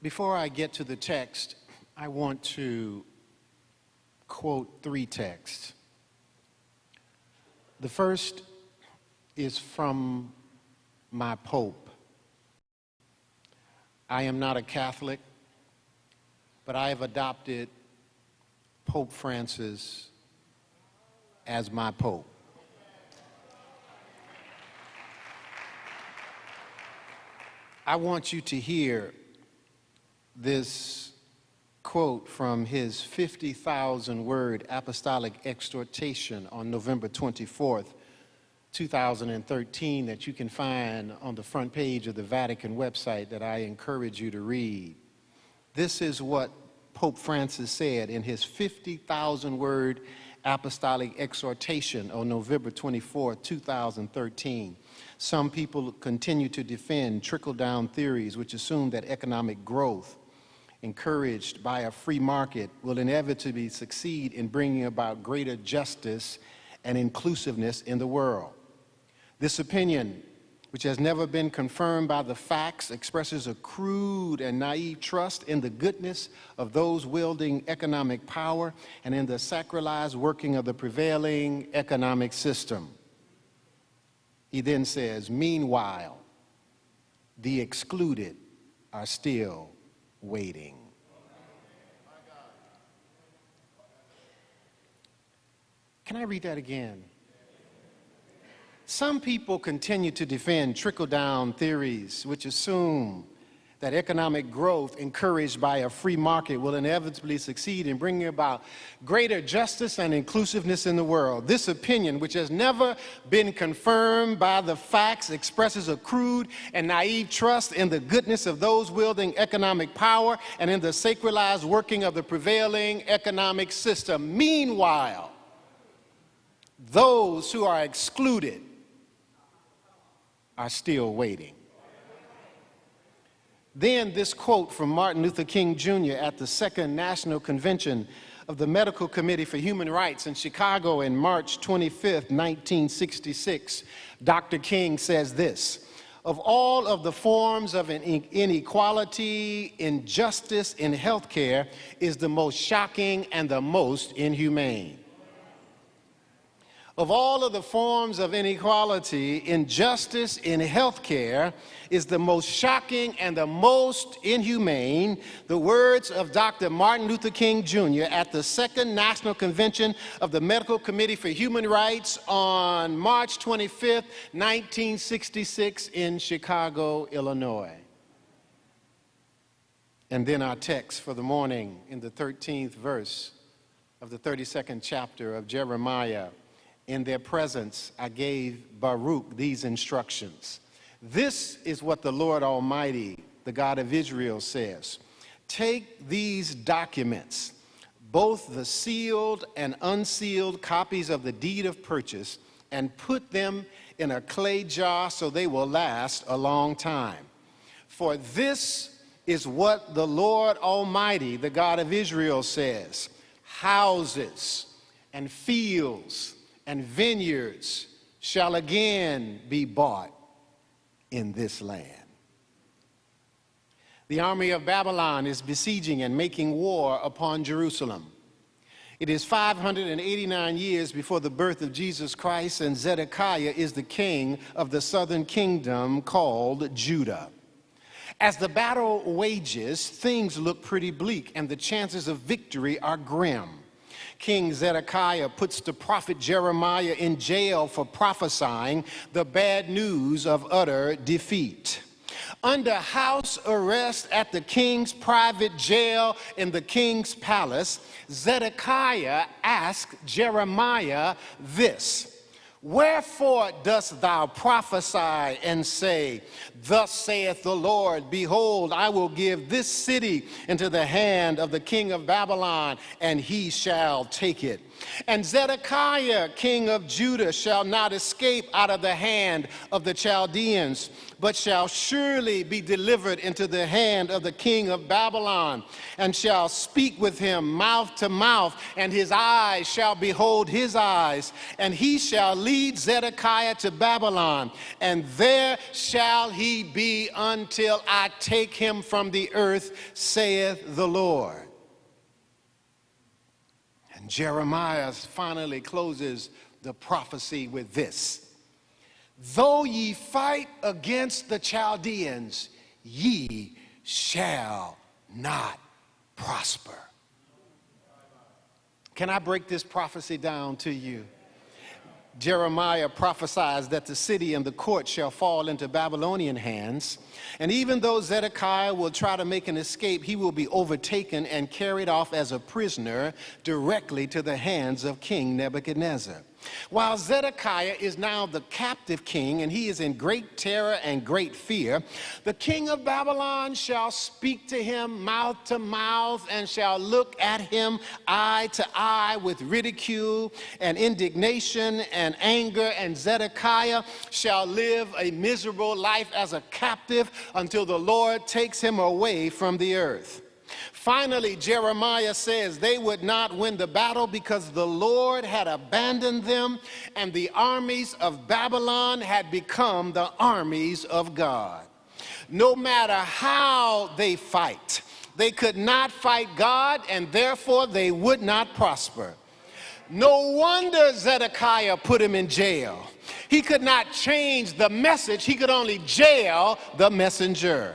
Before I get to the text, I want to quote three texts. The first is from my Pope. I am not a Catholic, but I have adopted Pope Francis as my Pope. I want you to hear this quote from his 50,000-word apostolic exhortation on November 24th, 2013, that you can find on the front page of the Vatican website that I encourage you to read. This is what Pope Francis said in his 50,000-word apostolic exhortation on November 24th, 2013. Some people continue to defend trickle-down theories which assume that economic growth encouraged by a free market will inevitably succeed in bringing about greater justice and inclusiveness in the world. This opinion, which has never been confirmed by the facts, expresses a crude and naive trust in the goodness of those wielding economic power and in the sacralized working of the prevailing economic system. He then says, meanwhile, the excluded are still waiting. Can I read that again? Some people continue to defend trickle-down theories which assume that economic growth encouraged by a free market will inevitably succeed in bringing about greater justice and inclusiveness in the world. This opinion, which has never been confirmed by the facts, expresses a crude and naive trust in the goodness of those wielding economic power and in the sacralized working of the prevailing economic system. Meanwhile, those who are excluded are still waiting. Then this quote from Martin Luther King Jr. at the Second National Convention of the Medical Committee for Human Rights in Chicago in March 25th, 1966. Dr. King says this: of all of the forms of inequality, injustice in healthcare is the most shocking and the most inhumane. Of all of the forms of inequality, injustice in healthcare is the most shocking and the most inhumane. The words of Dr. Martin Luther King Jr. at the Second National Convention of the Medical Committee for Human Rights on March 25th, 1966 in Chicago, Illinois. And then our text for the morning in the 13th verse of the 32nd chapter of Jeremiah. In their presence, I gave Baruch these instructions. This is what the Lord Almighty, the God of Israel, says. Take these documents, both the sealed and unsealed copies of the deed of purchase, and put them in a clay jar so they will last a long time. For this is what the Lord Almighty, the God of Israel, says. Houses and fields and vineyards shall again be bought in this land. The army of Babylon is besieging and making war upon Jerusalem. It is 589 years before the birth of Jesus Christ, and Zedekiah is the king of the southern kingdom called Judah. As the battle wages, things look pretty bleak, and the chances of victory are grim. King Zedekiah puts the prophet Jeremiah in jail for prophesying the bad news of utter defeat. Under house arrest at the king's private jail in the king's palace, Zedekiah asked Jeremiah this: wherefore dost thou prophesy and say, thus saith the Lord, behold, I will give this city into the hand of the king of Babylon, and he shall take it. And Zedekiah, king of Judah, shall not escape out of the hand of the Chaldeans, but shall surely be delivered into the hand of the king of Babylon, and shall speak with him mouth to mouth, and his eyes shall behold his eyes, and he shall lead Zedekiah to Babylon, and there shall he be until I take him from the earth, saith the Lord. And Jeremiah finally closes the prophecy with this: though ye fight against the Chaldeans, ye shall not prosper. Can I break this prophecy down to you? Jeremiah prophesies that the city and the court shall fall into Babylonian hands, and even though Zedekiah will try to make an escape, he will be overtaken and carried off as a prisoner directly to the hands of King Nebuchadnezzar. While Zedekiah is now the captive king, and he is in great terror and great fear, the king of Babylon shall speak to him mouth to mouth, and shall look at him eye to eye with ridicule and indignation and anger, and Zedekiah shall live a miserable life as a captive until the Lord takes him away from the earth. Finally, Jeremiah says they would not win the battle because the Lord had abandoned them, and the armies of Babylon had become the armies of God. No matter how they fight, they could not fight God, and therefore they would not prosper. No wonder Zedekiah put him in jail. He could not change the message, he could only jail the messenger.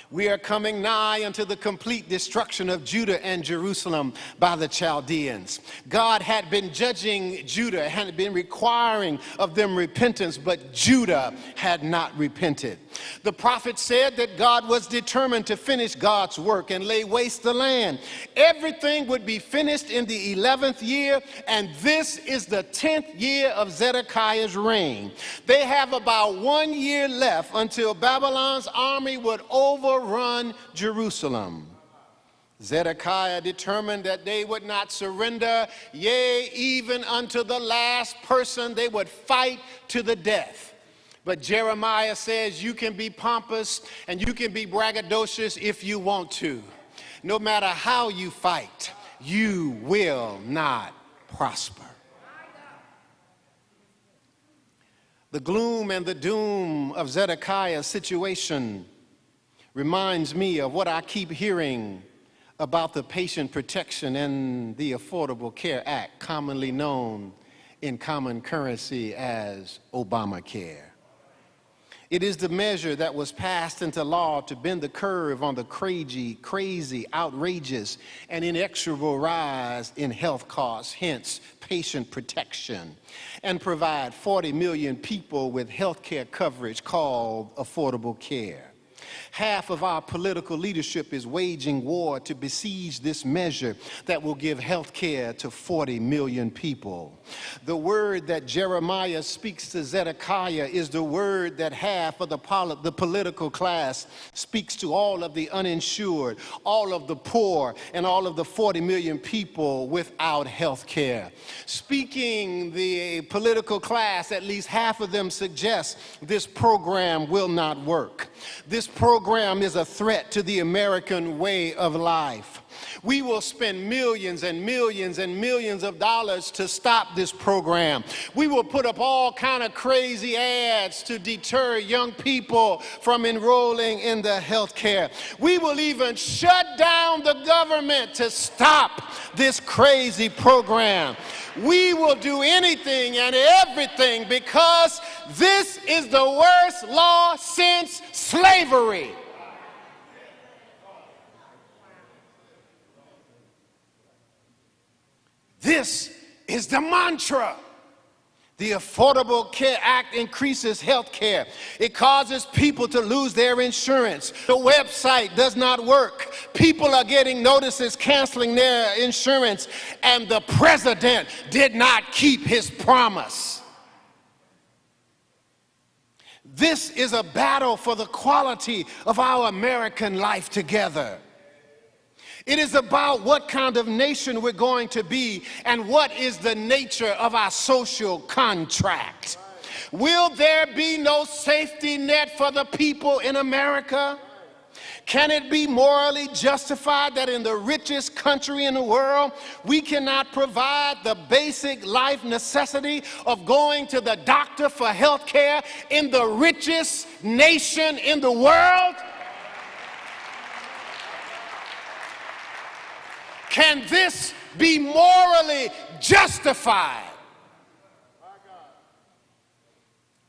We are coming nigh unto the complete destruction of Judah and Jerusalem by the Chaldeans. God had been judging Judah, had been requiring of them repentance, but Judah had not repented. The prophet said that God was determined to finish God's work and lay waste the land. Everything would be finished in the 11th year, and this is the 10th year of Zedekiah's reign. They have about 1 year left until Babylon's army would overrun Jerusalem. Zedekiah determined that they would not surrender, yea, even unto the last person. They would fight to the death. But Jeremiah says you can be pompous and you can be braggadocious if you want to. No matter how you fight, you will not prosper. The gloom and the doom of Zedekiah's situation reminds me of what I keep hearing about the Patient Protection and the Affordable Care Act, commonly known in common currency as Obamacare. It is the measure that was passed into law to bend the curve on the crazy, outrageous, and inexorable rise in health costs, hence patient protection, and provide 40 million people with health care coverage called affordable care. Half of our political leadership is waging war to besiege this measure that will give health care to 40 million people. The word that Jeremiah speaks to Zedekiah is the word that half of the political class speaks to all of the uninsured, all of the poor, and all of the 40 million people without health care. Speaking the political class, at least half of them suggest this program will not work. This program is a threat to the American way of life. We will spend millions and millions and millions of dollars to stop this program. We will put up all kind of crazy ads to deter young people from enrolling in the health care. We will even shut down the government to stop this crazy program. We will do anything and everything because this is the worst law since slavery. This is the mantra. The Affordable Care Act increases health care. It causes people to lose their insurance. The website does not work. People are getting notices canceling their insurance, and the president did not keep his promise. This is a battle for the quality of our American life together. It is about what kind of nation we're going to be and what is the nature of our social contract. Will there be no safety net for the people in America? Can it be morally justified that in the richest country in the world, we cannot provide the basic life necessity of going to the doctor for health care in the richest nation in the world? Can this be morally justified?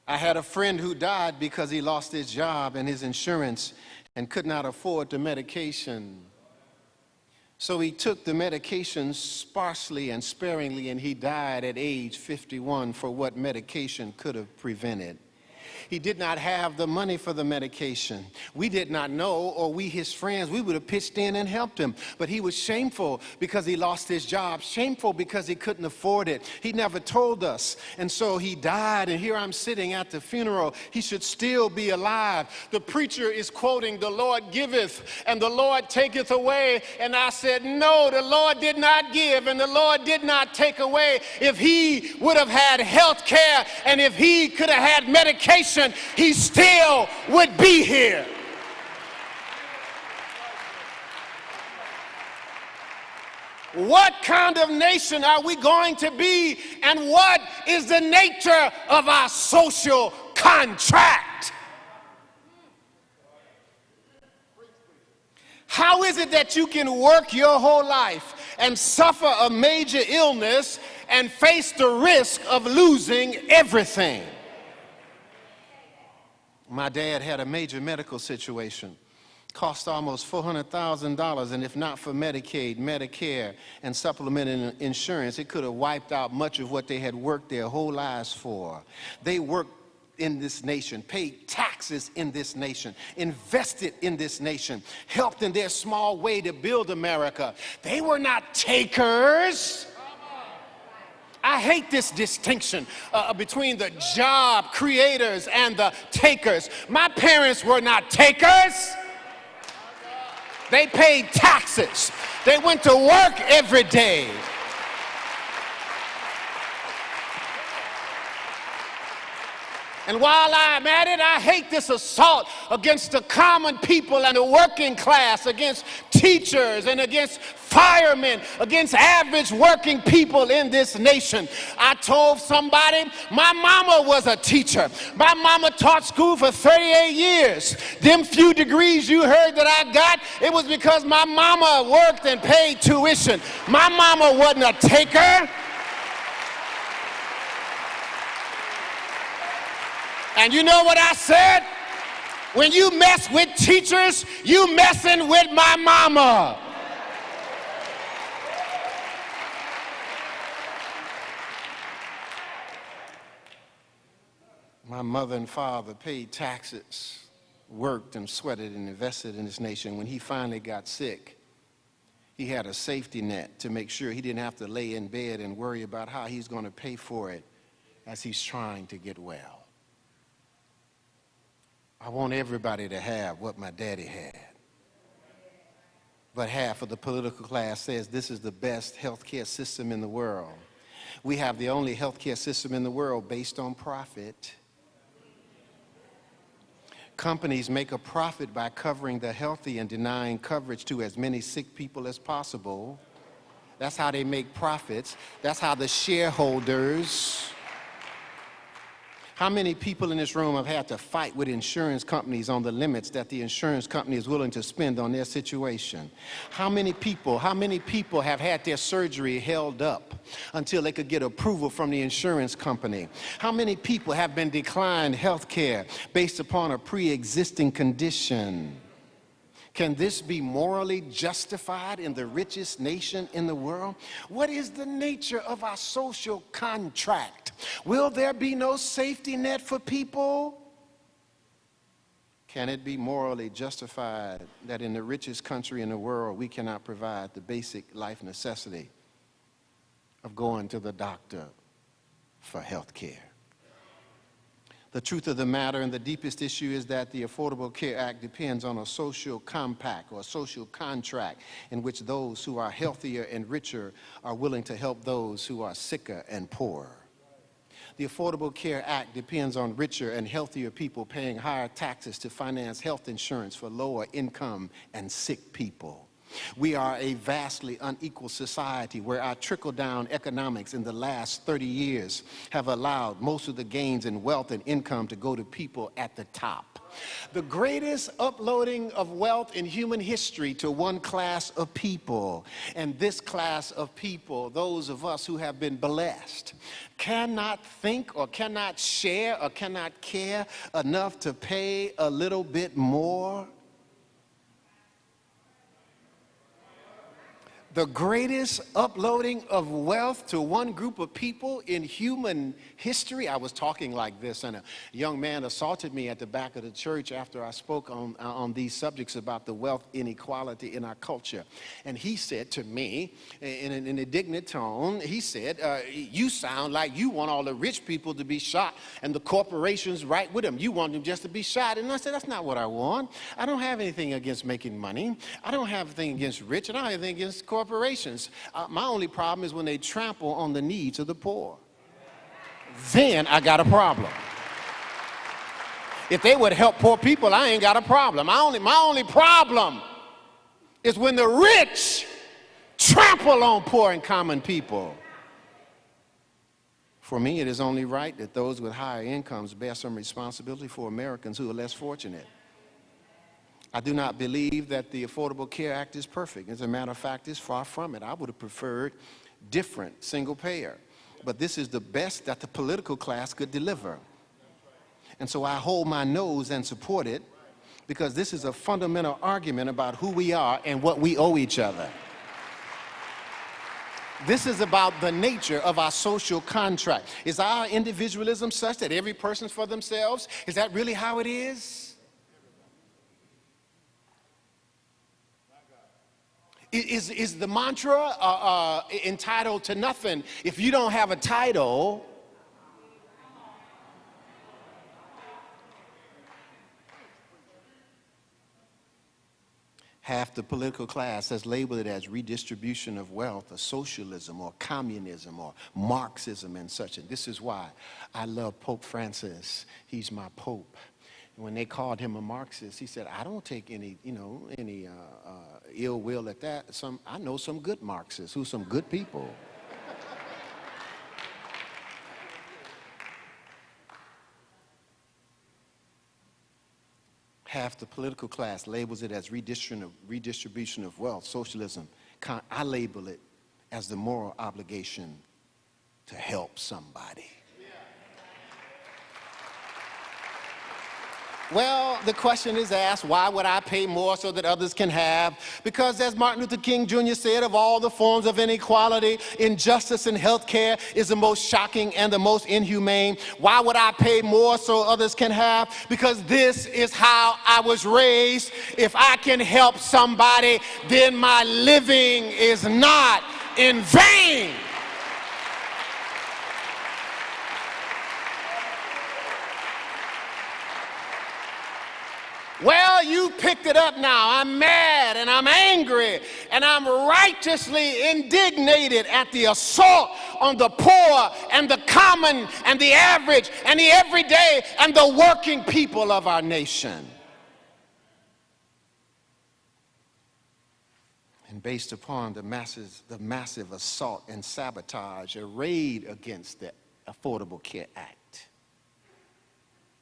I had a friend who died because he lost his job and his insurance and could not afford the medication. So he took the medication sparsely and sparingly, and he died at age 51 for what medication could have prevented. He did not have the money for the medication. We did not know, or we, his friends, we would have pitched in and helped him. But he was shameful because he lost his job, shameful because he couldn't afford it. He never told us. And so he died, and here I'm sitting at the funeral. He should still be alive. The preacher is quoting, "The Lord giveth, and the Lord taketh away." And I said, no, the Lord did not give, and the Lord did not take away. If he would have had health care, and if he could have had medication, he still would be here. What kind of nation are we going to be, and what is the nature of our social contract? How is it that you can work your whole life and suffer a major illness and face the risk of losing everything? My dad had a major medical situation. Cost almost $400,000, and if not for Medicaid, Medicare, and supplemental insurance, it could have wiped out much of what they had worked their whole lives for. They worked in this nation, paid taxes in this nation, invested in this nation, helped in their small way to build America. They were not takers. I hate this distinction between the job creators and the takers. My parents were not takers. They paid taxes. They went to work every day. And while I'm at it, I hate this assault against the common people and the working class, against teachers and against firemen, against average working people in this nation. I told somebody, my mama was a teacher. My mama taught school for 38 years. Them few degrees you heard that I got, it was because my mama worked and paid tuition. My mama wasn't a taker. And you know what I said? When you mess with teachers, you messing with my mama. My mother and father paid taxes, worked and sweated and invested in this nation. When he finally got sick, he had a safety net to make sure he didn't have to lay in bed and worry about how he's going to pay for it as he's trying to get well. I want everybody to have what my daddy had. But half of the political class says this is the best healthcare system in the world. We have the only healthcare system in the world based on profit. Companies make a profit by covering the healthy and denying coverage to as many sick people as possible. That's how they make profits. That's how the shareholders. How many people in this room have had to fight with insurance companies on the limits that the insurance company is willing to spend on their situation? How many people have had their surgery held up until they could get approval from the insurance company? How many people have been declined health care based upon a pre-existing condition? Can this be morally justified in the richest nation in the world? What is the nature of our social contract? Will there be no safety net for people? Can it be morally justified that in the richest country in the world we cannot provide the basic life necessity of going to the doctor for health care? The truth of the matter and the deepest issue is that the Affordable Care Act depends on a social compact or a social contract in which those who are healthier and richer are willing to help those who are sicker and poorer. The Affordable Care Act depends on richer and healthier people paying higher taxes to finance health insurance for lower income and sick people. We are a vastly unequal society where our trickle-down economics in the last 30 years have allowed most of the gains in wealth and income to go to people at the top. The greatest uploading of wealth in human history to one class of people. And this class of people, those of us who have been blessed, cannot think or cannot share or cannot care enough to pay a little bit more. The greatest uploading of wealth to one group of people in human history. I was talking like this, and a young man assaulted me at the back of the church after I spoke on these subjects about the wealth inequality in our culture. And he said to me, in an indignant tone, he said, you sound like you want all the rich people to be shot and the corporations right with them. You want them just to be shot. And I said, that's not what I want. I don't have anything against making money. I don't have anything against rich, and I don't have anything against corporations. My only problem is when they trample on the needs of the poor. Then I got a problem. If they would help poor people, I ain't got a problem. My only problem is when the rich trample on poor and common people. For me, it is only right that those with higher incomes bear some responsibility for Americans who are less fortunate. I do not believe that the Affordable Care Act is perfect. As a matter of fact, it's far from it. I would have preferred different single payer. But this is the best that the political class could deliver. And so I hold my nose and support it because this is a fundamental argument about who we are and what we owe each other. This is about the nature of our social contract. Is our individualism such that every person's for themselves? Is that really how it is? Is the mantra entitled to nothing? If you don't have a title, half the political class has labeled it as redistribution of wealth or socialism or communism or Marxism and such. And this is why I love Pope Francis. He's my Pope. When they called him a Marxist, he said, I don't take any ill will at that. I know some good Marxists who are some good people. Half the political class labels it as redistribution of wealth, socialism. I label it as the moral obligation to help somebody. Well, the question is asked, why would I pay more so that others can have? Because as Martin Luther King Jr. said, of all the forms of inequality, injustice in health care is the most shocking and the most inhumane. Why would I pay more so others can have? Because this is how I was raised. If I can help somebody, then my living is not in vain. Well, you picked it up now. I'm mad and I'm angry and I'm righteously indignated at the assault on the poor and the common and the average and the everyday and the working people of our nation. And based upon the massive assault and sabotage arrayed against the Affordable Care Act,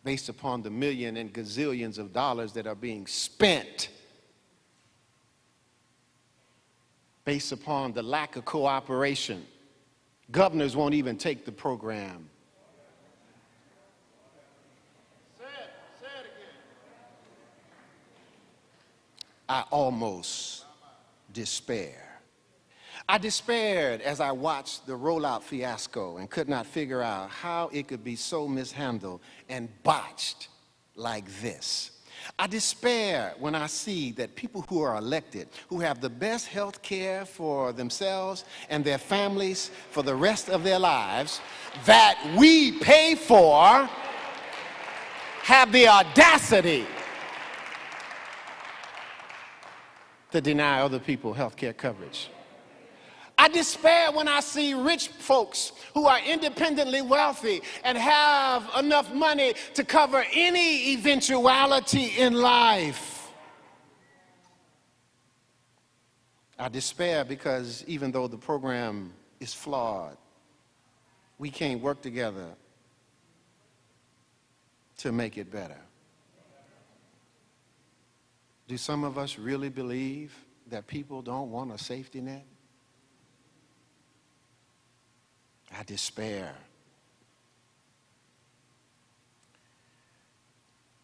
based upon the millions and gazillions of dollars that are being spent, based upon the lack of cooperation, governors won't even take the program. Say it again. I almost despair. I despaired as I watched the rollout fiasco and could not figure out how it could be so mishandled and botched like this. I despair when I see that people who are elected, who have the best health care for themselves and their families for the rest of their lives, that we pay for, have the audacity to deny other people health care coverage. I despair when I see rich folks who are independently wealthy and have enough money to cover any eventuality in life. I despair because even though the program is flawed, we can't work together to make it better. Do some of us really believe that people don't want a safety net? I despair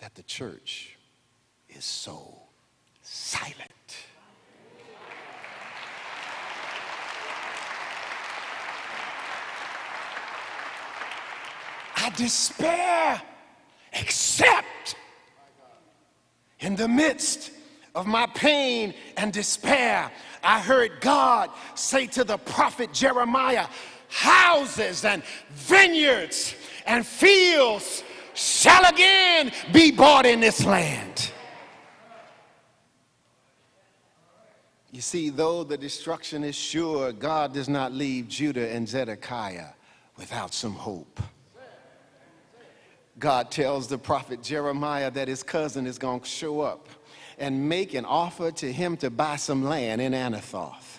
that the church is so silent. I despair, except in the midst of my pain and despair, I heard God say to the prophet Jeremiah, houses and vineyards and fields shall again be bought in this land. You see, though the destruction is sure, God does not leave Judah and Zedekiah without some hope. God tells the prophet Jeremiah that his cousin is going to show up and make an offer to him to buy some land in Anathoth.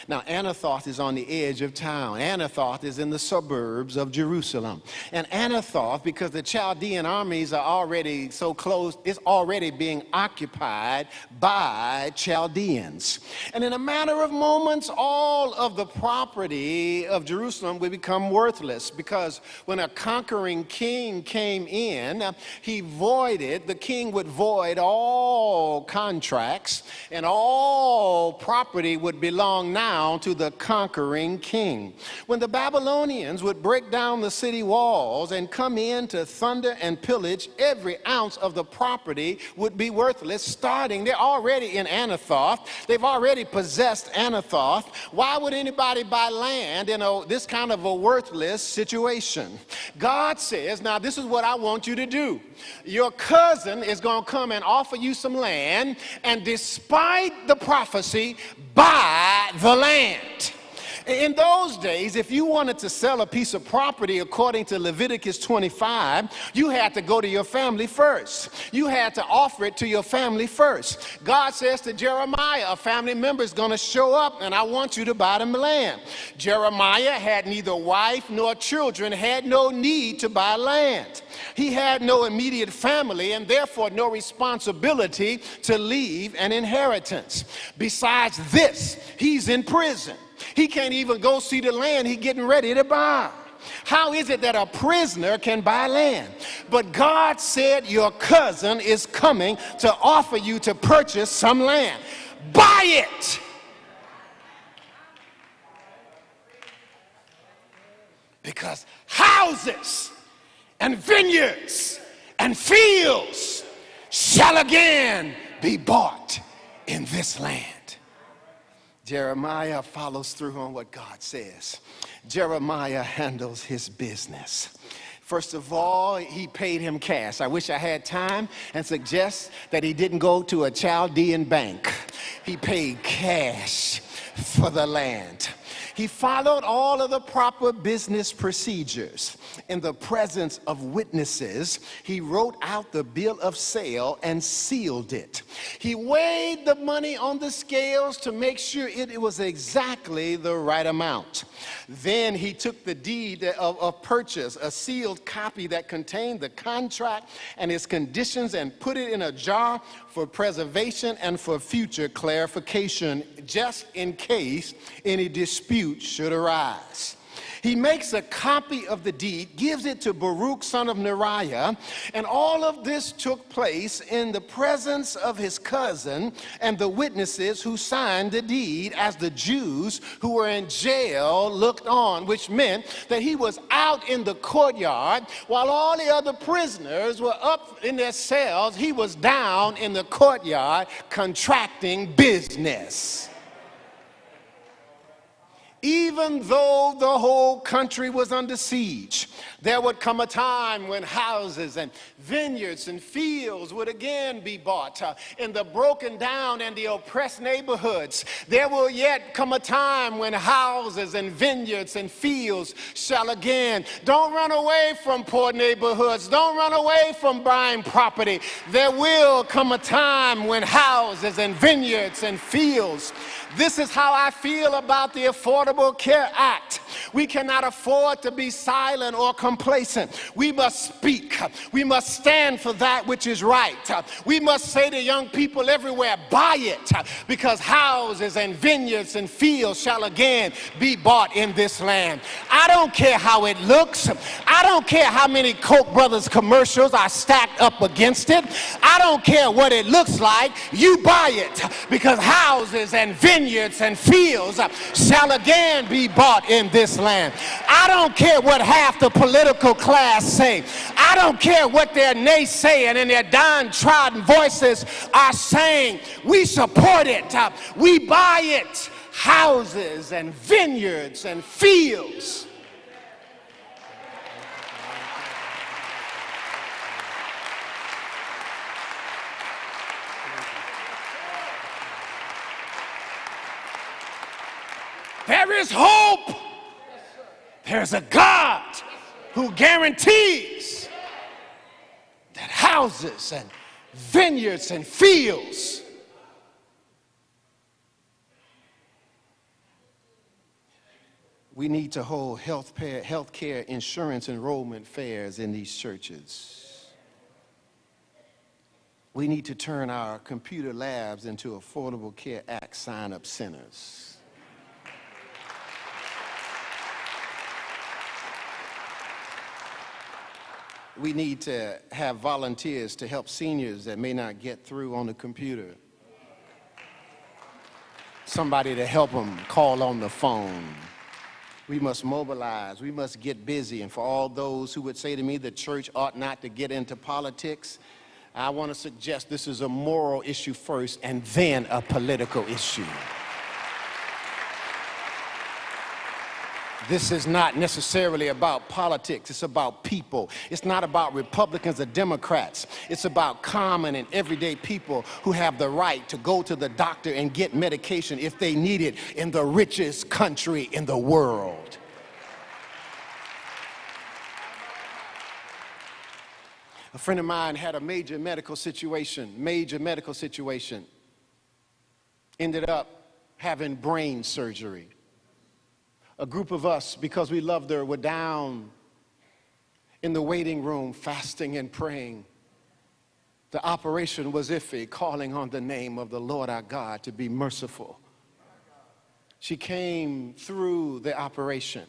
Now, Anathoth is on the edge of town. Anathoth is in the suburbs of Jerusalem. And Anathoth, because the Chaldean armies are already so close, it's already being occupied by Chaldeans. And in a matter of moments, all of the property of Jerusalem will become worthless, because when a conquering king came in, the king would void all contracts, and all property would belong now to the conquering king. When the Babylonians would break down the city walls and come in to thunder and pillage, every ounce of the property would be worthless. They're already in Anathoth. They've already possessed Anathoth. Why would anybody buy land in this kind of a worthless situation? God says, now this is what I want you to do. Your cousin is going to come and offer you some land, and despite the prophecy, buy the land. In those days, if you wanted to sell a piece of property according to Leviticus 25, you had to go to your family first. You had to offer it to your family first. God says to Jeremiah, a family member is going to show up, and I want you to buy them land. Jeremiah had neither wife nor children, had no need to buy land. He had no immediate family, and therefore no responsibility to leave an inheritance. Besides this, he's in prison. He can't even go see the land he's getting ready to buy. How is it that a prisoner can buy land? But God said your cousin is coming to offer you to purchase some land. Buy it. Because houses and vineyards and fields shall again be bought in this land. Jeremiah follows through on what God says. Jeremiah handles his business. First of all, he paid him cash. I wish I had time and suggest that he didn't go to a Chaldean bank. He paid cash for the land. He followed all of the proper business procedures. In the presence of witnesses, he wrote out the bill of sale and sealed it. He weighed the money on the scales to make sure it was exactly the right amount. Then he took the deed of purchase, a sealed copy that contained the contract and its conditions, and put it in a jar for preservation and for future clarification, just in case any dispute should arise. He makes a copy of the deed, gives it to Baruch, son of Neriah, and all of this took place in the presence of his cousin and the witnesses who signed the deed, as the Jews who were in jail looked on, which meant that he was out in the courtyard while all the other prisoners were up in their cells. He was down in the courtyard contracting business. Even though the whole country was under siege, there would come a time when houses and vineyards and fields would again be bought. In the broken down and the oppressed neighborhoods, there will yet come a time when houses and vineyards and fields shall again. Don't run away from poor neighborhoods. Don't run away from buying property. There will come a time when houses and vineyards and fields. This is how I feel about the Affordable Care Act. We cannot afford to be silent or complacent. We must speak. We must stand for that which is right. We must say to young people everywhere, buy it, because houses and vineyards and fields shall again be bought in this land. I don't care how it looks. I don't care how many Koch brothers commercials are stacked up against it. I don't care what it looks like. You buy it, because houses and vineyards and fields shall again be bought in this land. I don't care what half the political class say. I don't care what their naysaying and their downtrodden voices are saying. We support it. We buy it. Houses and vineyards and fields. There is hope. There's a God who guarantees that houses and vineyards and fields we need to hold health care insurance enrollment fairs in these churches. We need to turn our computer labs into Affordable Care Act sign-up centers. We need to have volunteers to help seniors that may not get through on the computer. Somebody to help them call on the phone. We must mobilize. We must get busy. And for all those who would say to me the church ought not to get into politics, I want to suggest this is a moral issue first and then a political issue. This is not necessarily about politics. It's about people. It's not about Republicans or Democrats. It's about common and everyday people who have the right to go to the doctor and get medication if they need it in the richest country in the world. A friend of mine had a major medical situation. Ended up having brain surgery. A group of us, because we loved her, were down in the waiting room fasting and praying. The operation was iffy, calling on the name of the Lord our God to be merciful. She came through the operation,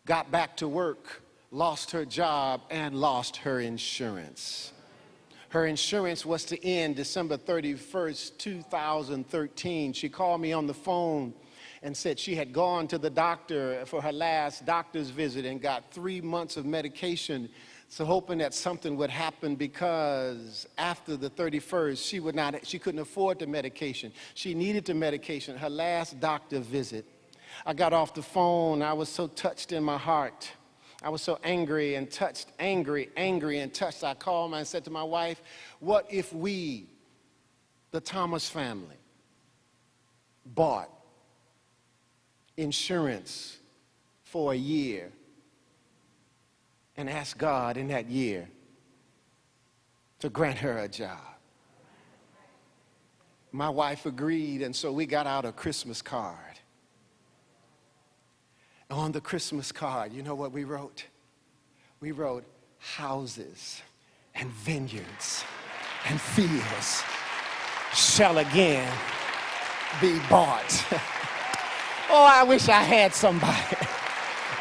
got back to work, lost her job, and lost her insurance. Her insurance was to end December 31st, 2013. She called me on the phone and said she had gone to the doctor for her last doctor's visit and got 3 months of medication, so hoping that something would happen, because after the 31st, she couldn't afford the medication. She needed the medication, her last doctor visit. I got off the phone. I was so touched in my heart. I was so angry and touched. I called and said to my wife, what if we, the Thomas family, bought insurance for a year and asked God in that year to grant her a job? My wife agreed, and so we got out a Christmas card. On the Christmas card, you know what we wrote? We wrote, houses and vineyards and fields shall again be bought. Oh, I wish I had somebody.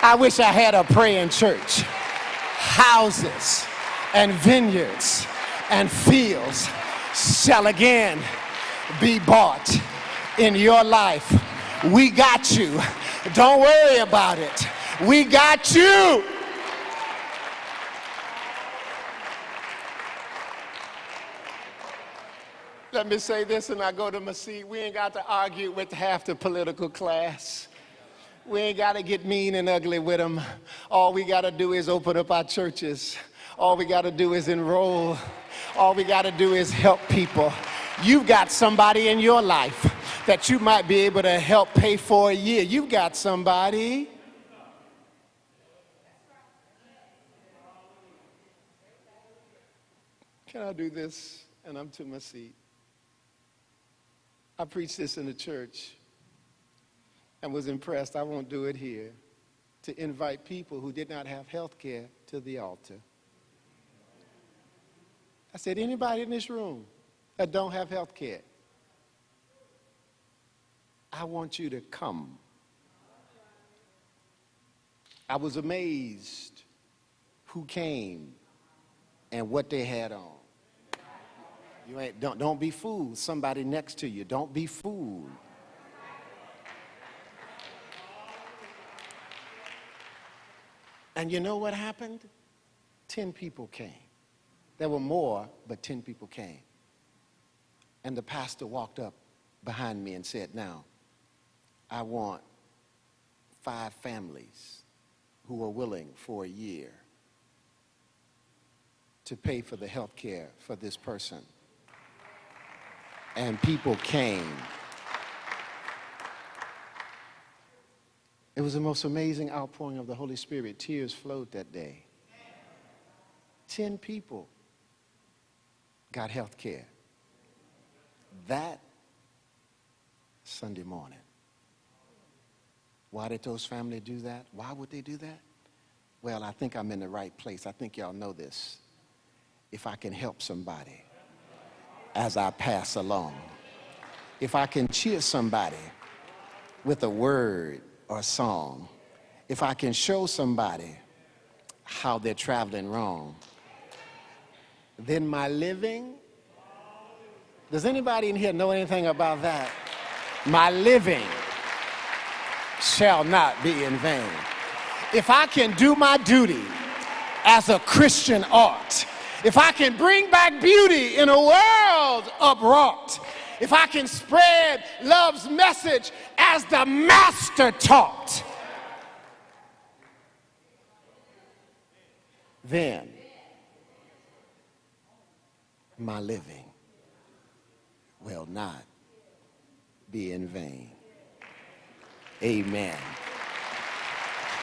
I wish I had a praying church. Houses and vineyards and fields shall again be bought in your life. We got you. Don't worry about it. We got you. Let me say this and I go to my seat. We ain't got to argue with half the political class. We ain't got to get mean and ugly with them. All we got to do is open up our churches. All we got to do is enroll. All we got to do is help people. You've got somebody in your life that you might be able to help pay for a year. You've got somebody. Can I do this? And I'm to my seat. I preached this in the church and was impressed. I won't do it here. To invite people who did not have health care to the altar. I said, anybody in this room that don't have health care, I want you to come. I was amazed who came and what they had on. Don't be fooled. Somebody next to you, don't be fooled. And you know what happened? 10 people came. There were more, but 10 people came. And the pastor walked up behind me and said, now, I want 5 families who are willing for a year to pay for the health care for this person. And people came. It was the most amazing outpouring of the Holy Spirit. Tears flowed that day. 10 people got health care that Sunday morning. Why did those families do that? Why would they do that? Well, I think I'm in the right place. I think y'all know this. If I can help somebody as I pass along, if I can cheer somebody with a word or a song, if I can show somebody how they're traveling wrong, then my living, does anybody in here know anything about that? My living shall not be in vain. If I can do my duty as a Christian ought, if I can bring back beauty in a world upwrought, if I can spread love's message as the Master taught, then my living will not be in vain. Amen.